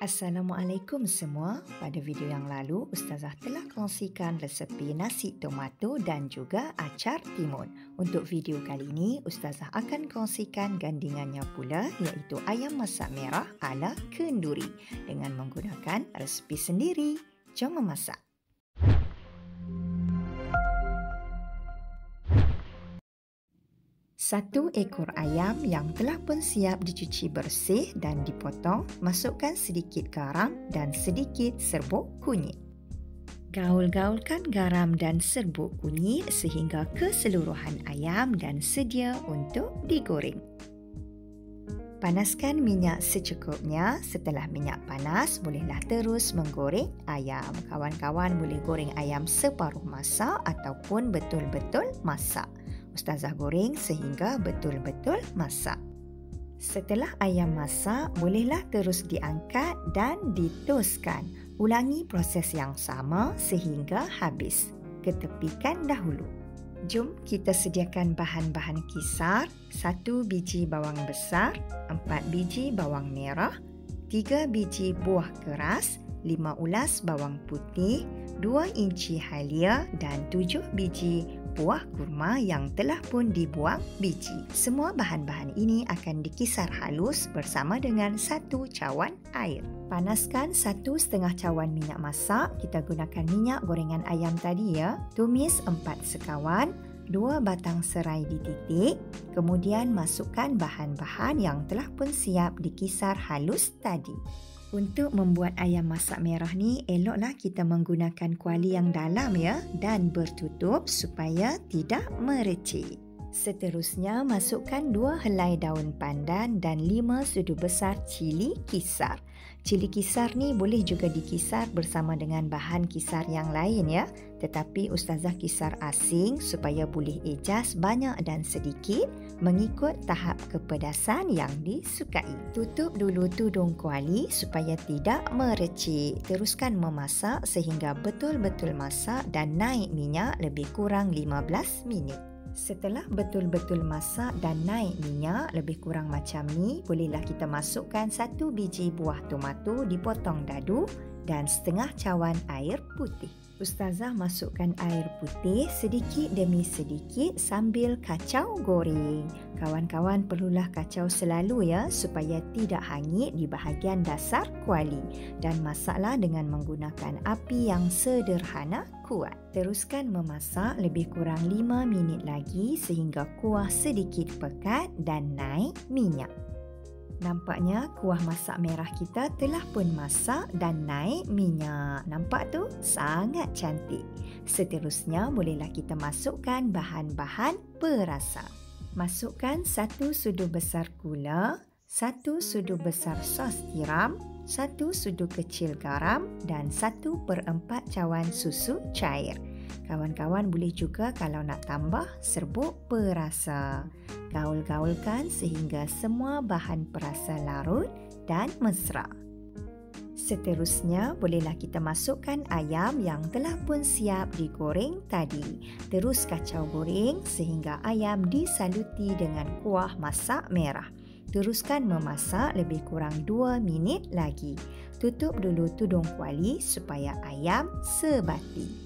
Assalamualaikum semua. Pada video yang lalu, Ustazah telah kongsikan resepi nasi tomato dan juga acar timun. Untuk video kali ini, Ustazah akan kongsikan gandingannya pula iaitu ayam masak merah ala kenduri dengan menggunakan resepi sendiri. Jom memasak. Satu ekor ayam yang telah pun siap dicuci bersih dan dipotong, masukkan sedikit garam dan sedikit serbuk kunyit. Gaul-gaulkan garam dan serbuk kunyit sehingga keseluruhan ayam dan sedia untuk digoreng. Panaskan minyak secukupnya. Setelah minyak panas, bolehlah terus menggoreng ayam. Kawan-kawan boleh goreng ayam separuh masak ataupun betul-betul masak. Ustazah goreng sehingga betul-betul masak. Setelah ayam masak, bolehlah terus diangkat dan ditoskan. Ulangi proses yang sama sehingga habis. Ketepikan dahulu. Jom kita sediakan bahan-bahan kisar. 1 biji bawang besar, 4 biji bawang merah, 3 biji buah keras, 5 ulas bawang putih, 2 inci halia dan 7 biji buah kurma yang telah pun dibuang biji. Semua bahan-bahan ini akan dikisar halus bersama dengan 1 cawan air. Panaskan 1,5 cawan minyak masak. Kita gunakan minyak gorengan ayam tadi ya. Tumis 4 sekawan, 2 batang serai dititik. Kemudian masukkan bahan-bahan yang telah pun siap dikisar halus tadi. Untuk membuat ayam masak merah ni, eloklah kita menggunakan kuali yang dalam ya dan bertutup supaya tidak merecik. Seterusnya, masukkan 2 helai daun pandan dan 5 sudu besar cili kisar. Cili kisar ni boleh juga dikisar bersama dengan bahan kisar yang lain ya. Tetapi Ustazah kisar asing supaya boleh ejas banyak dan sedikit mengikut tahap kepedasan yang disukai. Tutup dulu tudung kuali supaya tidak merecik. Teruskan memasak sehingga betul-betul masak dan naik minyak lebih kurang 15 minit. Setelah betul-betul masak dan naik minyak lebih kurang macam ni, bolehlah kita masukkan 1 biji buah tomato dipotong dadu dan setengah cawan air putih. Ustazah masukkan air putih sedikit demi sedikit sambil kacau goreng. Kawan-kawan perlulah kacau selalu ya supaya tidak hangit di bahagian dasar kuali dan masaklah dengan menggunakan api yang sederhana kuat. Teruskan memasak lebih kurang 5 minit lagi sehingga kuah sedikit pekat dan naik minyak. Nampaknya kuah masak merah kita telah pun masak dan naik minyak. Nampak tu? Sangat cantik. Seterusnya bolehlah kita masukkan bahan-bahan perasa. Masukkan 1 sudu besar gula, 1 sudu besar sos tiram, 1 sudu kecil garam dan 1/4 cawan susu cair. Kawan-kawan boleh juga kalau nak tambah serbuk perasa. Gaul-gaulkan sehingga semua bahan perasa larut dan mesra. Seterusnya, bolehlah kita masukkan ayam yang telah pun siap digoreng tadi. Terus kacau goreng sehingga ayam disaluti dengan kuah masak merah. Teruskan memasak lebih kurang 2 minit lagi. Tutup dulu tudung kuali supaya ayam sebati.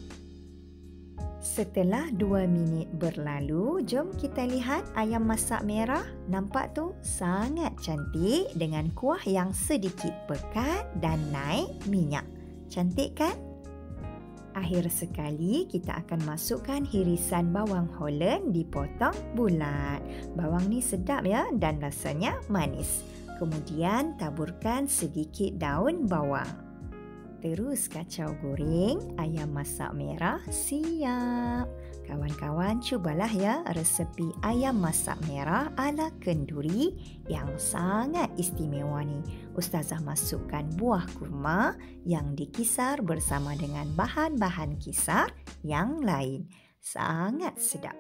Setelah 2 minit berlalu, jom kita lihat ayam masak merah. Nampak tu? Sangat cantik dengan kuah yang sedikit pekat dan naik minyak. Cantik kan? Akhir sekali, kita akan masukkan hirisan bawang Holland dipotong bulat. Bawang ni sedap ya dan rasanya manis. Kemudian taburkan sedikit daun bawang. Terus kacau goreng, ayam masak merah siap. Kawan-kawan cubalah ya resepi ayam masak merah ala kenduri yang sangat istimewa ni. Ustazah masukkan buah kurma yang dikisar bersama dengan bahan-bahan kisar yang lain. Sangat sedap.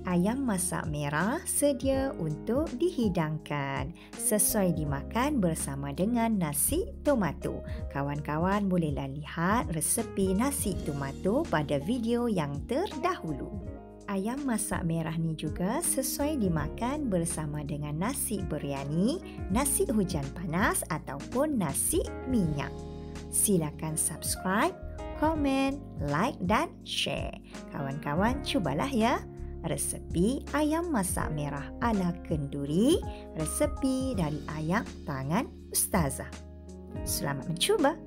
Ayam masak merah sedia untuk dihidangkan. Sesuai dimakan bersama dengan nasi tomato. Kawan-kawan bolehlah lihat resepi nasi tomato pada video yang terdahulu. Ayam masak merah ni juga sesuai dimakan bersama dengan nasi biryani, nasi hujan panas ataupun nasi minyak. Silakan subscribe, komen, like dan share. Kawan-kawan cubalah ya. Resepi ayam masak merah ala kenduri, resepi dari ayam tangan Ustazah. Selamat mencuba.